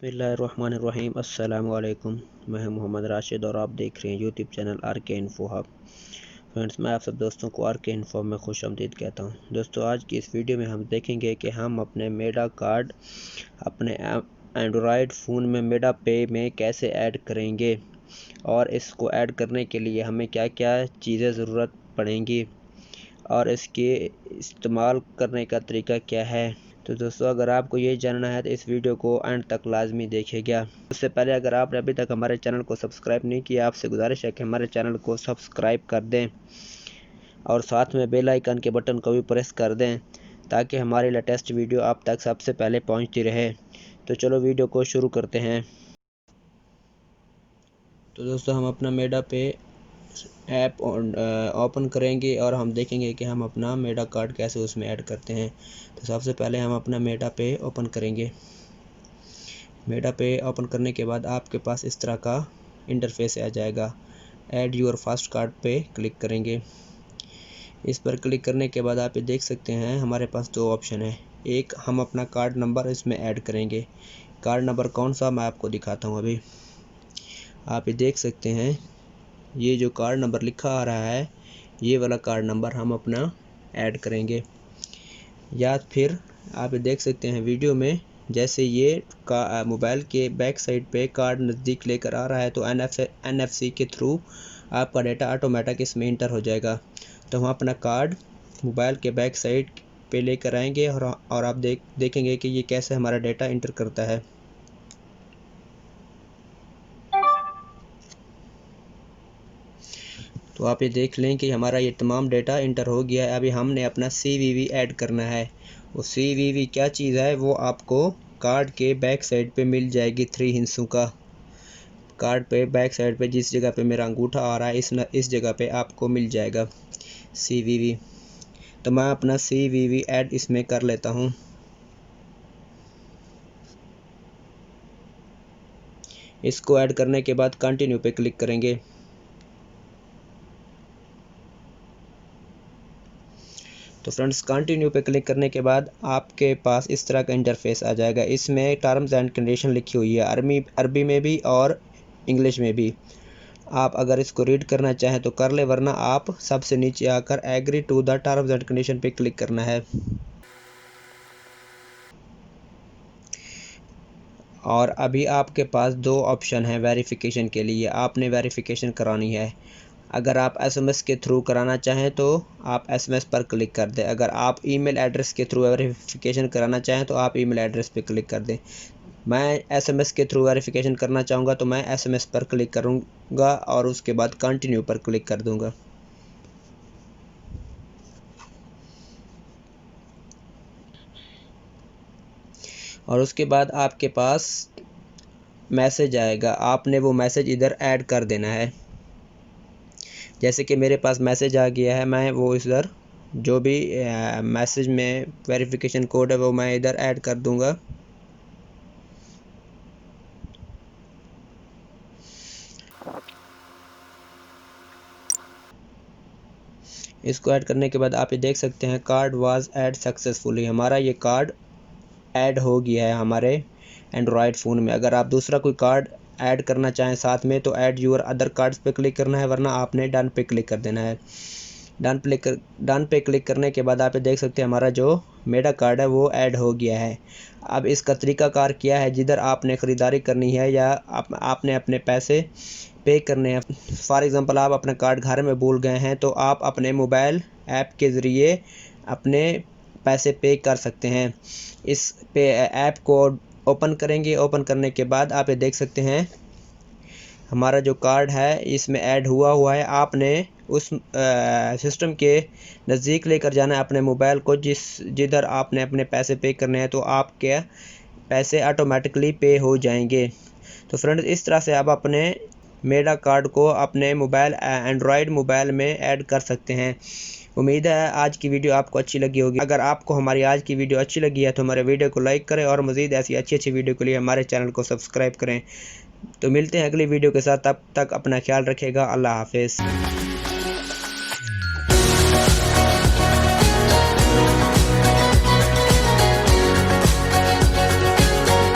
बिस्मिल्लाहिर्रहमानिर्रहीम। अस्सलाम वालेकुम। मैं हूं मोहम्मद राशिद और आप देख रहे हैं यूट्यूब चैनल आर के इन्फो हब। फ्रेंड्स, मैं आप सब दोस्तों को आर के इन्फो में खुश आमदीद कहता हूं। दोस्तों, आज की इस वीडियो में हम देखेंगे कि हम अपने मेडा कार्ड अपने एंड्रॉयड फ़ोन में मेडा पे में कैसे ऐड करेंगे और इसको ऐड करने के लिए हमें क्या क्या चीज़ें ज़रूरत पड़ेंगी और इसके इस्तेमाल करने का तरीका क्या है। तो दोस्तों, अगर आपको ये जानना है तो इस वीडियो को एंड तक लाजमी देखिएगा। उससे पहले अगर आपने अभी तक हमारे चैनल को सब्सक्राइब नहीं किया, आपसे गुजारिश है कि हमारे चैनल को सब्सक्राइब कर दें और साथ में बेल आइकन के बटन को भी प्रेस कर दें ताकि हमारी लेटेस्ट वीडियो आप तक सबसे पहले पहुंचती रहे। तो चलो वीडियो को शुरू करते हैं। तो दोस्तों, हम अपना मेडा पे ऐप ओपन करेंगे और हम देखेंगे कि हम अपना मेडा कार्ड कैसे उसमें ऐड करते हैं। तो सबसे पहले हम अपना मेडा पे ओपन करेंगे। मेडा पे ओपन करने के बाद आपके पास इस तरह का इंटरफेस आ जाएगा। ऐड योर फर्स्ट कार्ड पे क्लिक करेंगे। इस पर क्लिक करने के बाद आप ये देख सकते हैं हमारे पास दो ऑप्शन है। एक, हम अपना कार्ड नंबर इसमें ऐड करेंगे। कार्ड नंबर कौन सा मैं आपको दिखाता हूँ। अभी आप ये देख सकते हैं, ये जो कार्ड नंबर लिखा आ रहा है, ये वाला कार्ड नंबर हम अपना ऐड करेंगे। या फिर आप ये देख सकते हैं वीडियो में, जैसे ये का मोबाइल के बैक साइड पे कार्ड नज़दीक लेकर आ रहा है तो NFC के थ्रू आपका डेटा ऑटोमेटिक इसमें इंटर हो जाएगा। तो हम अपना कार्ड मोबाइल के बैक साइड पे लेकर आएंगे और आप देखेंगे कि ये कैसे हमारा डेटा इंटर करता है। तो आप ये देख लें कि हमारा ये तमाम डेटा इंटर हो गया है। अभी हमने अपना CVV ऐड करना है। वो CVV क्या चीज़ है वो आपको कार्ड के बैक साइड पे मिल जाएगी। 3 हिस्सों का कार्ड पे बैक साइड पे जिस जगह पे मेरा अंगूठा आ रहा है इस जगह पे आपको मिल जाएगा CVV। तो मैं अपना CVV ऐड इसमें कर लेता हूँ। इसको ऐड करने के बाद कंटिन्यू पे क्लिक करेंगे। तो फ्रेंड्स, कंटिन्यू पे क्लिक करने के बाद आपके पास इस तरह का इंटरफेस आ जाएगा। इसमें टर्म्स एंड कंडीशन लिखी हुई है अरबी में भी और इंग्लिश में भी। आप अगर इसको रीड करना चाहें तो कर ले, वरना आप सबसे नीचे आकर agree to the terms and condition पे क्लिक करना है। और अभी आपके पास दो ऑप्शन है वेरिफिकेशन के लिए। आपने वेरिफिकेशन करानी है। अगर आप SMS के थ्रू कराना चाहें तो आप SMS पर क्लिक कर दें। अगर आप ईमेल एड्रेस के थ्रू वेरिफिकेशन कराना चाहें तो आप ईमेल एड्रेस पे क्लिक कर दें। मैं SMS के थ्रू वेरिफिकेशन करना चाहूँगा तो मैं SMS पर क्लिक करूँगा और उसके बाद कंटिन्यू पर क्लिक कर दूँगा। और उसके बाद आपके पास मैसेज आएगा। आपने वो मैसेज इधर ऐड कर देना है। जैसे कि मेरे पास मैसेज आ गया है, मैं वो इधर जो भी मैसेज में वेरिफिकेशन कोड है वो मैं इधर ऐड कर दूंगा। इसको ऐड करने के बाद आप ये देख सकते हैं कार्ड वाज ऐड सक्सेसफुली। हमारा ये कार्ड ऐड हो गया है हमारे एंड्रॉयड फ़ोन में। अगर आप दूसरा कोई कार्ड ऐड करना चाहें साथ में तो ऐड योर अदर कार्ड्स पे क्लिक करना है, वरना आपने डन पे क्लिक कर देना है। डन पे क्लिक करने के बाद आप देख सकते हैं हमारा जो मेडा कार्ड है वो ऐड हो गया है। अब इसका तरीकाकार क्या है, जिधर आपने ख़रीदारी करनी है या आपने अपने पैसे पे करने हैं। फॉर एग्ज़ाम्पल, आप अपना कार्ड घर में भूल गए हैं तो आप अपने मोबाइल ऐप के ज़रिए अपने पैसे पे कर सकते हैं। इस पे ऐप को ओपन करेंगे। ओपन करने के बाद आप ये देख सकते हैं हमारा जो कार्ड है इसमें ऐड हुआ है। आपने उस सिस्टम के नज़दीक लेकर जाना है अपने मोबाइल को जिधर आपने अपने पैसे पे करने हैं, तो आपके पैसे ऑटोमेटिकली पे हो जाएंगे। तो फ्रेंड्स, इस तरह से आप अपने मेडा कार्ड को अपने मोबाइल एंड्रॉयड मोबाइल में ऐड कर सकते हैं। उम्मीद है आज की वीडियो आपको अच्छी लगी होगी। अगर आपको हमारी आज की वीडियो अच्छी लगी है तो हमारे वीडियो को लाइक करें और मज़ीद ऐसी अच्छी वीडियो के लिए हमारे चैनल को सब्सक्राइब करें। तो मिलते हैं अगली वीडियो के साथ। तब तक अपना ख्याल रखिएगा। अल्लाह हाफिज़।